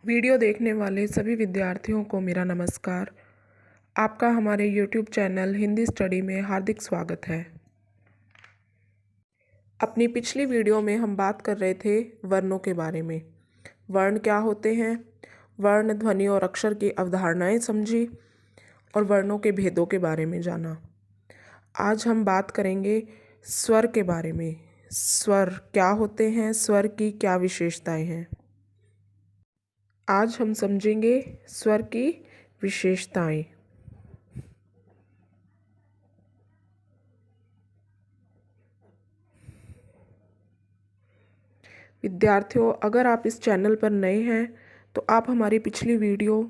Video देखने वाले सभी विद्यार्थियों को मेरा नमस्कार। आपका हमारे YouTube चैनल हिंदी स्टडी में हार्दिक स्वागत है। अपनी पिछली वीडियो में हम बात कर रहे थे वर्णों के बारे में। वर्ण क्या होते हैं, वर्ण, ध्वनि और अक्षर की अवधारणाएं समझी और वर्णों के भेदों के बारे में जाना। आज हम बात करेंगे स्वर के बारे में। स्वर क्या होते हैं, स्वर की क्या विशेषताएं हैं। आज हम समझेंगे स्वर की विशेषताएं। विद्यार्थियों, अगर आप इस चैनल पर नए हैं तो आप हमारी पिछली वीडियो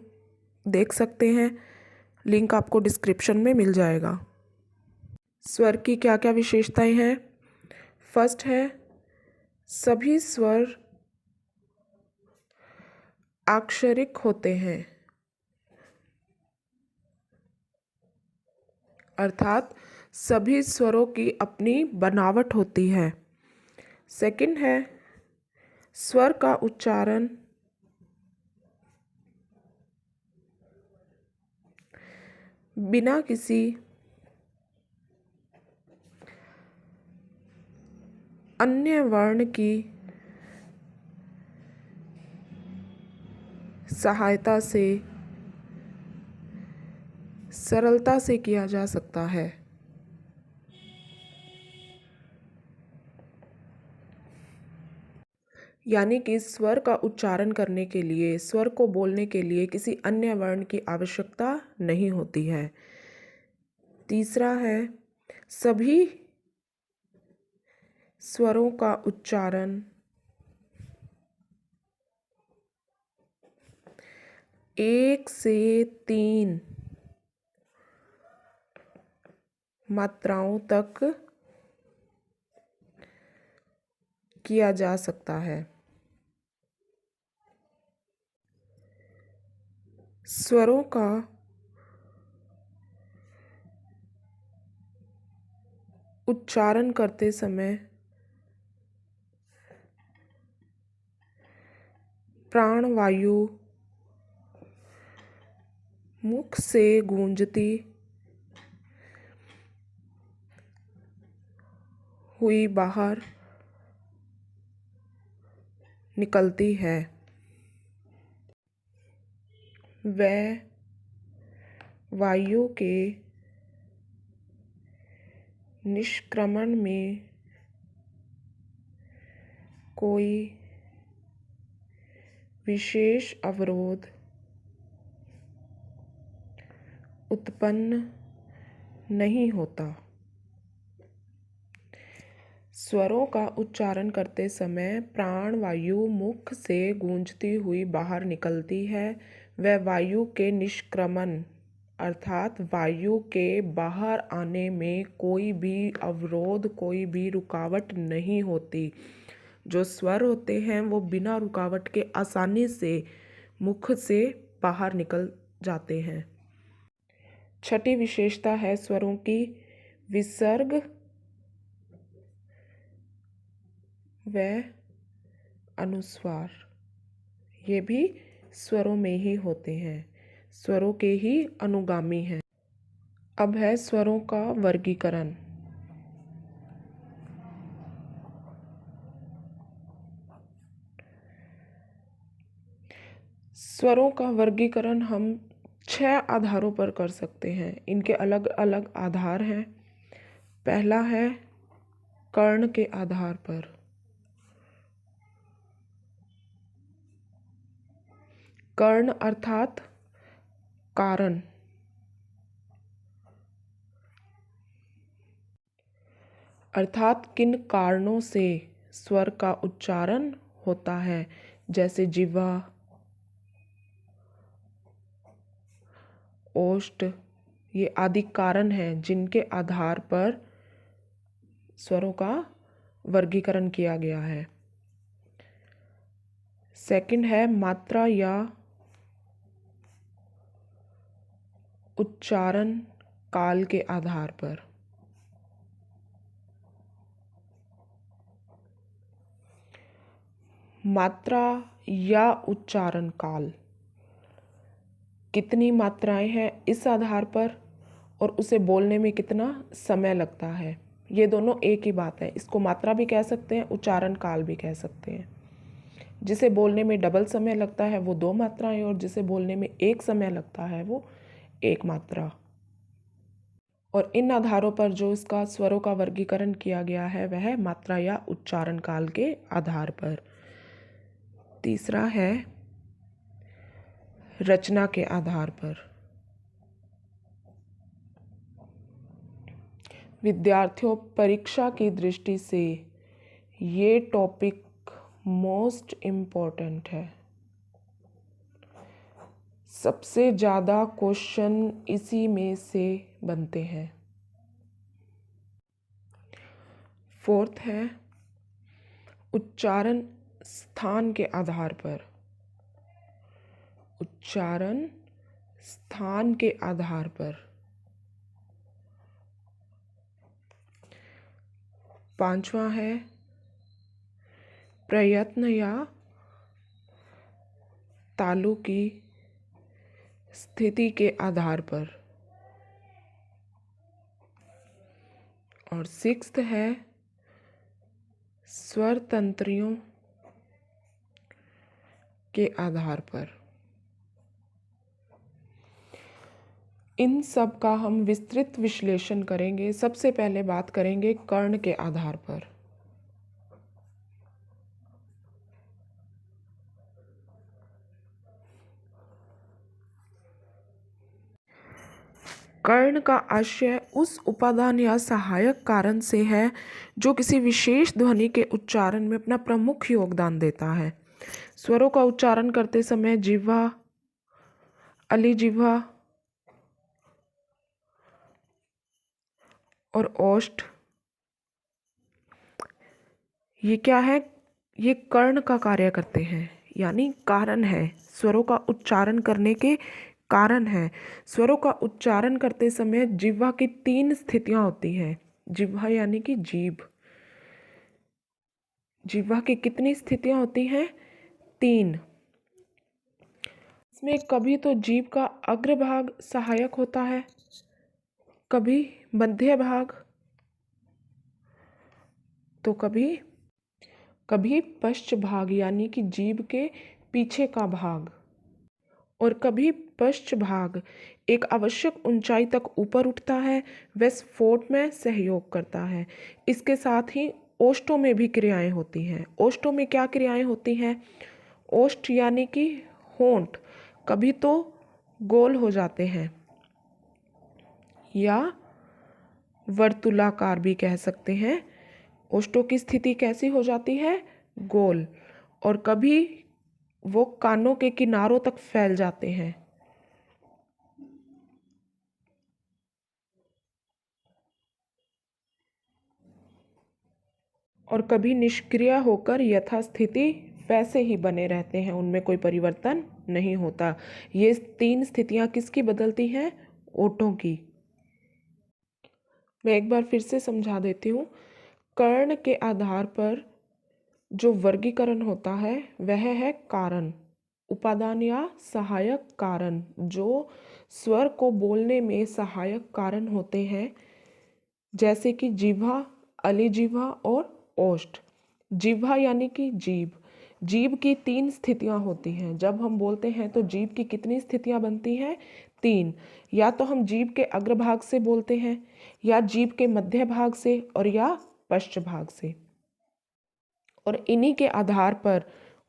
देख सकते हैं। लिंक आपको डिस्क्रिप्शन में मिल जाएगा। स्वर की क्या क्या विशेषताएं हैं। फर्स्ट है, सभी स्वर अक्षरिक होते हैं, अर्थात सभी स्वरों की अपनी बनावट होती है। सेकंड है, स्वर का उच्चारण बिना किसी अन्य वर्ण की सहायता से सरलता से किया जा सकता है। यानी कि स्वर का उच्चारण करने के लिए, स्वर को बोलने के लिए किसी अन्य वर्ण की आवश्यकता नहीं होती है। तीसरा है, सभी स्वरों का उच्चारण एक से 3 मात्राओं तक किया जा सकता है। स्वरों का उच्चारण करते समय प्राणवायु मुख से गूंजती हुई बाहर निकलती है। वह वायु के निष्क्रमण में कोई विशेष अवरोध उत्पन्न नहीं होता। स्वरों का उच्चारण करते समय प्राणवायु मुख से गूंजती हुई बाहर निकलती है। वह वायु के निष्क्रमण अर्थात वायु के बाहर आने में कोई भी अवरोध, कोई भी रुकावट नहीं होती। जो स्वर होते हैं वो बिना रुकावट के आसानी से मुख से बाहर निकल जाते हैं। छठी विशेषता है स्वरों की विसर्ग व अनुस्वार। ये भी स्वरों में ही होते हैं, स्वरों के ही अनुगामी हैं। अब है स्वरों का वर्गीकरण। स्वरों का वर्गीकरण हम 6 आधारों पर कर सकते हैं। इनके अलग अलग आधार हैं। पहला है कर्ण के आधार पर। कर्ण अर्थात कारण, अर्थात किन कारणों से स्वर का उच्चारण होता है, जैसे जिह्वा, ओष्ठ, ये आदि कारण हैं जिनके आधार पर स्वरों का वर्गीकरण किया गया है। सेकंड है मात्रा या उच्चारण काल के आधार पर। मात्रा या उच्चारण काल, कितनी मात्राएं हैं इस आधार पर, और उसे बोलने में कितना समय लगता है। ये दोनों एक ही बात है। इसको मात्रा भी कह सकते हैं, उच्चारण काल भी कह सकते हैं। जिसे बोलने में डबल समय लगता है वो 2 मात्राएं, और जिसे बोलने में 1 समय लगता है वो 1 मात्रा। और इन आधारों पर जो इसका स्वरों का वर्गीकरण किया गया है वह मात्रा या उच्चारण काल के आधार पर। तीसरा है रचना के आधार पर। विद्यार्थियों, परीक्षा की दृष्टि से ये टॉपिक मोस्ट इम्पॉर्टेंट है। सबसे ज़्यादा क्वेश्चन इसी में से बनते हैं। फोर्थ है उच्चारण स्थान के आधार पर। उच्चारण स्थान के आधार पर। पांचवा है प्रयत्न या तालु की स्थिति के आधार पर। और सिक्स्थ है स्वर तंत्रियों के आधार पर। इन सब का हम विस्तृत विश्लेषण करेंगे। सबसे पहले बात करेंगे कर्ण के आधार पर। कर्ण का आशय उस उपादान या सहायक कारण से है जो किसी विशेष ध्वनि के उच्चारण में अपना प्रमुख योगदान देता है। स्वरों का उच्चारण करते समय जिह्वा, अलिजिह्वा और ओष्ठ, ये क्या है? ये कर्ण का कार्य करते हैं, यानी कारण है। स्वरों का उच्चारण करने के कारण है। स्वरों का उच्चारण करते समय जिह्वा की 3 स्थितियां होती हैं। जिह्वा यानी कि जीभ। जिह्वा की कितनी स्थितियां होती हैं? 3। इसमें कभी तो जीभ का अग्रभाग सहायक होता है, कभी मध्य भाग, तो कभी पश्च भाग यानी कि जीभ के पीछे का भाग, और कभी पश्च भाग एक आवश्यक ऊंचाई तक ऊपर उठता है, वह स्फोट में सहयोग करता है। इसके साथ ही ओष्ठों में भी क्रियाएं होती हैं। ओष्ठों में क्या क्रियाएं होती हैं? ओष्ठ यानी कि होंठ कभी तो गोल हो जाते हैं या वर्तुलाकार भी कह सकते हैं। ओष्ठों की स्थिति कैसी हो जाती है? गोल। और कभी वो कानों के किनारों तक फैल जाते हैं। और कभी निष्क्रिय होकर यथास्थिति वैसे ही बने रहते हैं, उनमें कोई परिवर्तन नहीं होता। ये 3 स्थितियां किसकी बदलती हैं? ओठों की। मैं एक बार फिर से समझा देती हूँ। कर्ण के आधार पर जो वर्गीकरण होता है वह है कारण, उपादान या सहायक कारण। जो स्वर को बोलने में सहायक कारण होते हैं, जैसे कि जिह्वा, अलिजिह्वा और ओष्ठ। जिह्वा यानी कि जीभ। जीभ की 3 स्थितियां होती हैं। जब हम बोलते हैं तो जीभ की कितनी स्थितियां बनती हैं? 3। या तो हम जीभ के अग्रभाग से बोलते हैं, या जीभ के मध्य भाग से, और या पश्च भाग से। और इन्हीं के आधार पर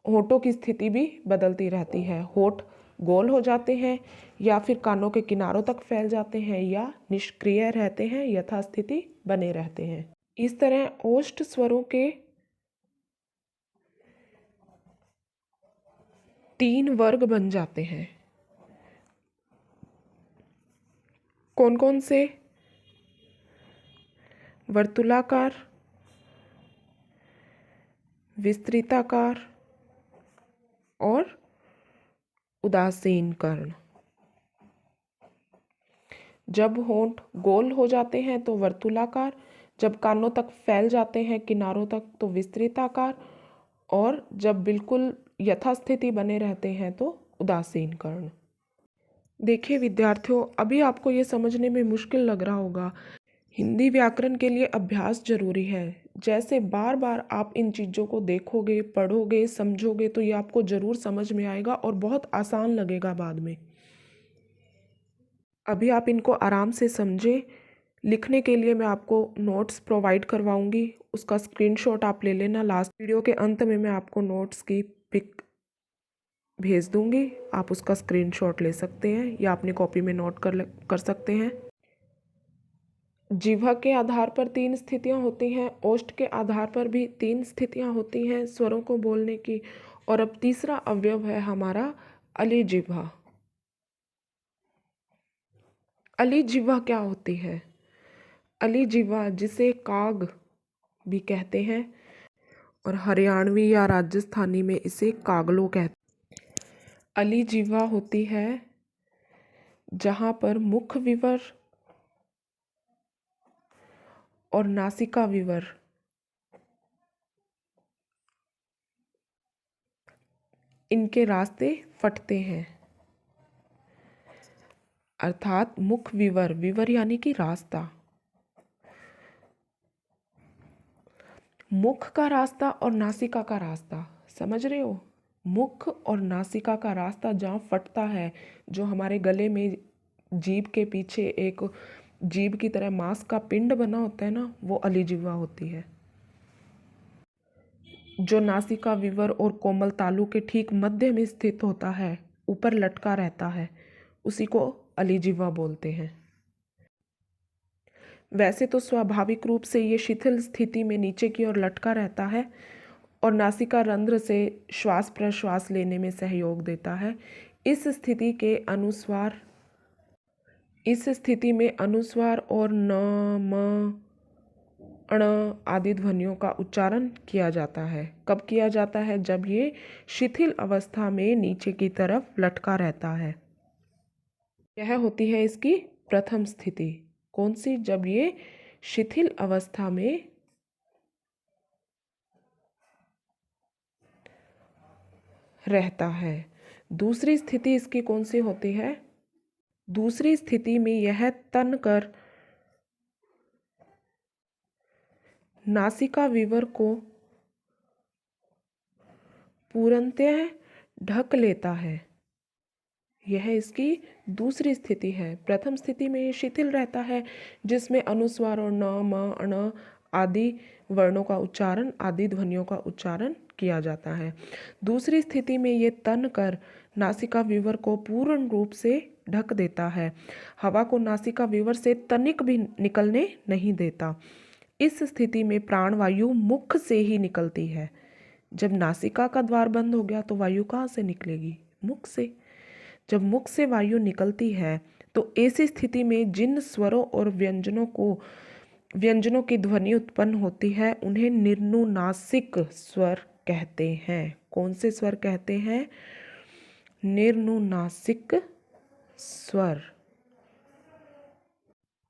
होठों की स्थिति भी बदलती रहती है। होठ गोल हो जाते हैं, या फिर कानों के किनारों तक फैल जाते हैं, या निष्क्रिय रहते हैं, यथास्थिति बने रहते हैं। इस तरह ओष्ठ स्वरों के 3 वर्ग बन जाते हैं। कौन कौन से? वर्तुलाकार, विस्तृताकार और उदासीन कर्ण। जब होंठ गोल हो जाते हैं तो वर्तुलाकार, जब कानों तक फैल जाते हैं किनारों तक तो विस्तृताकार, और जब बिल्कुल यथास्थिति बने रहते हैं तो उदासीन कर्ण। देखिए विद्यार्थियों, अभी आपको ये समझने में मुश्किल लग रहा होगा, हिंदी व्याकरण के लिए अभ्यास जरूरी है। जैसे बार बार आप इन चीज़ों को देखोगे, पढ़ोगे, समझोगे तो ये आपको ज़रूर समझ में आएगा और बहुत आसान लगेगा बाद में। अभी आप इनको आराम से समझें। लिखने के लिए मैं आपको नोट्स प्रोवाइड करवाऊंगी, उसका स्क्रीनशॉट आप ले लेना। लास्ट वीडियो के अंत में मैं आपको नोट्स की पिक भेज दूंगी, आप उसका स्क्रीनशॉट ले सकते हैं या अपनी कॉपी में नोट कर सकते हैं। जिह्वा के आधार पर 3 स्थितियां होती हैं, ओष्ठ के आधार पर भी 3 स्थितियां होती हैं स्वरों को बोलने की। और अब तीसरा अवयव है हमारा अलिजिह्वा। अलिजिह्वा क्या होती है? अलिजिह्वा, जिसे काग भी कहते हैं और हरियाणवी या राजस्थानी में इसे कागलो कहते हैं। अलिजिह्वा होती है जहाँ पर मुख विवर और नासिका विवर इनके रास्ते फटते हैं, अर्थात मुख विवर, विवर यानी कि रास्ता, मुख का रास्ता और नासिका का रास्ता, समझ रहे हो? मुख और नासिका का रास्ता जहाँ फटता है, जो हमारे गले में जीभ के पीछे एक जीभ की तरह मांस का पिंड बना होता है ना, वो अलिजिह्वा होती है। जो नासिका विवर और कोमल तालु के ठीक मध्य में स्थित होता है, ऊपर लटका रहता है, उसी को अलिजिह्वा बोलते हैं। वैसे तो स्वाभाविक रूप से ये शिथिल स्थिति में नीचे की ओर लटका रहता है और नासिका रंध्र से श्वास प्रश्वास लेने में सहयोग देता है। इस स्थिति में अनुस्वार और न, म, अण आदि ध्वनियों का उच्चारण किया जाता है। कब किया जाता है? जब ये शिथिल अवस्था में नीचे की तरफ लटका रहता है। यह होती है इसकी प्रथम स्थिति। कौन सी? जब ये शिथिल अवस्था में रहता है। दूसरी स्थिति इसकी कौन सी होती है? दूसरी स्थिति में यह तन कर नासिका विवर को पूर्णतः ढक लेता है। यह इसकी दूसरी स्थिति है। प्रथम स्थिति में ये शिथिल रहता है, जिसमें अनुस्वार और न, म, अण आदि वर्णों का उच्चारण, आदि ध्वनियों का उच्चारण किया जाता है। दूसरी स्थिति में ये तन कर नासिका विवर को पूर्ण रूप से ढक देता है, हवा को नासिका विवर से तनिक भी निकलने नहीं देता। इस स्थिति में प्राणवायु मुख से ही निकलती है। जब नासिका का द्वार बंद हो गया तो वायु कहाँ से निकलेगी? मुख से। जब मुख से वायु निकलती है तो ऐसी स्थिति में जिन स्वरों और व्यंजनों की ध्वनि उत्पन्न होती है, उन्हें निर्नुनासिक स्वर कहते हैं। कौन से स्वर कहते हैं? निर्नुनासिक स्वर।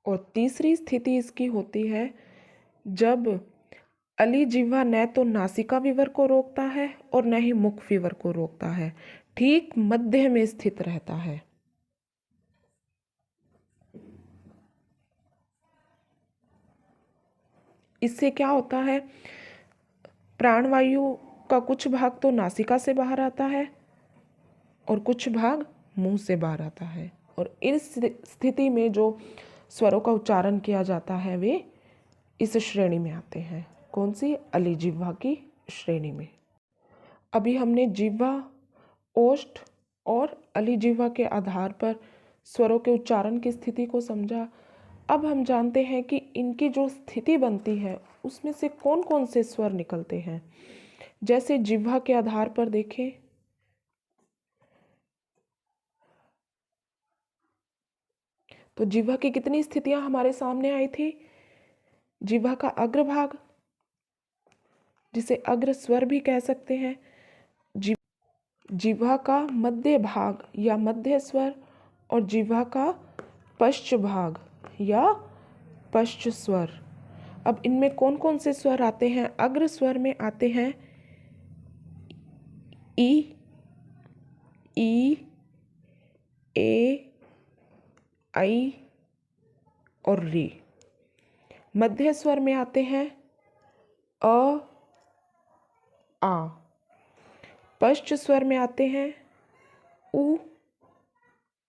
और तीसरी स्थिति इसकी होती है जब अलिजिह्वा न तो नासिका विवर को रोकता है और न ही मुख विवर को रोकता है, ठीक मध्य में स्थित रहता है। इससे क्या होता है? प्राणवायु का कुछ भाग तो नासिका से बाहर आता है और कुछ भाग मुंह से बाहर आता है, और इस स्थिति में जो स्वरों का उच्चारण किया जाता है वे इस श्रेणी में आते हैं। कौन सी? अलिजिह्वा की श्रेणी में। अभी हमने जिह्वा, ओष्ठ और अलिजिह्वा के आधार पर स्वरों के उच्चारण की स्थिति को समझा। अब हम जानते हैं कि इनकी जो स्थिति बनती है उसमें से कौन कौन से स्वर निकलते हैं। जैसे जिह्वा के आधार पर देखें, तो जिह्वा की कितनी स्थितियां हमारे सामने आई थी? जिह्वा का अग्रभाग, जिसे अग्र स्वर भी कह सकते हैं, जिह्वा का मध्य भाग या मध्य स्वर, और जिह्वा का पश्च भाग या पश्च स्वर। अब इनमें कौन कौन से स्वर आते हैं? अग्र स्वर में आते हैं ई, ई, ए, आई और री। मध्य स्वर में आते हैं अ, आ। पश्च स्वर में आते हैं उ,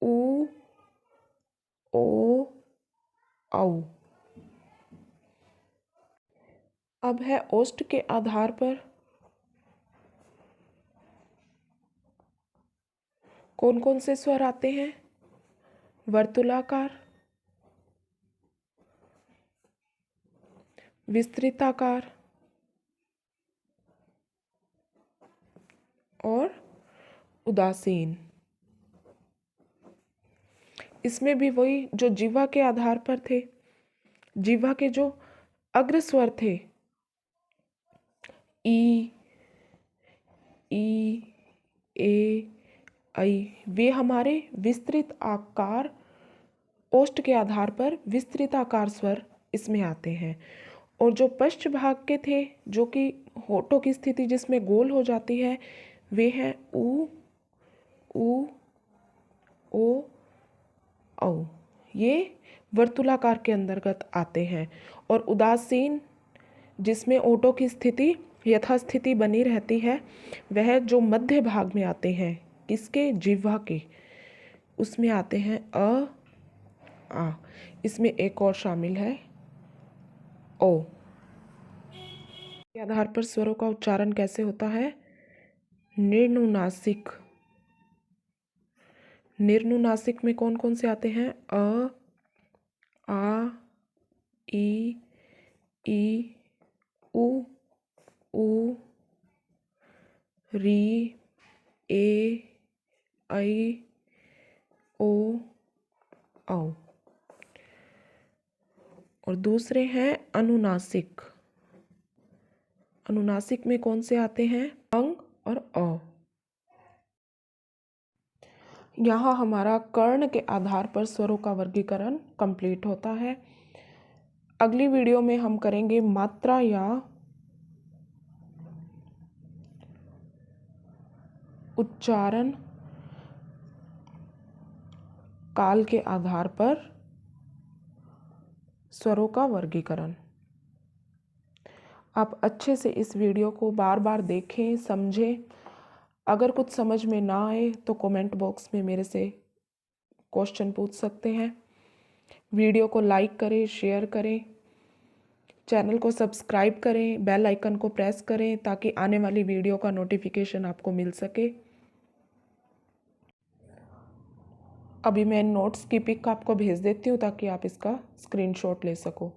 ऊ, ओ, औ। अब है ओष्ठ के आधार पर कौन कौन से स्वर आते हैं। वर्तुलाकार, विस्तृताकार और उदासीन। इसमें भी वही जो जीवा के आधार पर थे, जीवा के जो अग्र स्वर थे ई, ई, ए, आई, वे हमारे विस्तृत आकार ओष्ठ के आधार पर विस्तृत आकार स्वर इसमें आते हैं। और जो पश्च भाग के थे, जो कि होठों की स्थिति जिसमें गोल हो जाती है, वे हैं ऊ, ऊ, ओ, औ। ये वर्तुलाकार के अंतर्गत आते हैं। और उदासीन, जिसमें ओठों की स्थिति यथास्थिति बनी रहती है, वह जो मध्य भाग में आते हैं, किसके, जिह्वा के, उसमें आते हैं अ, आ। इसमें एक और शामिल है ओ। के आधार पर स्वरों का उच्चारण कैसे होता है। निर्नुनासिक। निर्नुनासिक में कौन कौन से आते हैं अ, आ, ई, उ, ऊ, री, ए, आई, ओ, औ। और दूसरे हैं अनुनासिक। अनुनासिक में कौन से आते हैं अंग और अ। यहाँ हमारा कर्ण के आधार पर स्वरों का वर्गीकरण कंप्लीट होता है। अगली वीडियो में हम करेंगे मात्रा या उच्चारण काल के आधार पर स्वरों का वर्गीकरण। आप अच्छे से इस वीडियो को बार बार देखें, समझें। अगर कुछ समझ में ना आए तो कमेंट बॉक्स में मेरे से क्वेश्चन पूछ सकते हैं। वीडियो को लाइक करें, शेयर करें, चैनल को सब्सक्राइब करें, बेल आइकन को प्रेस करें ताकि आने वाली वीडियो का नोटिफिकेशन आपको मिल सके। अभी मैं नोट्स की पिक आपको भेज देती हूँ ताकि आप इसका स्क्रीनशॉट ले सको।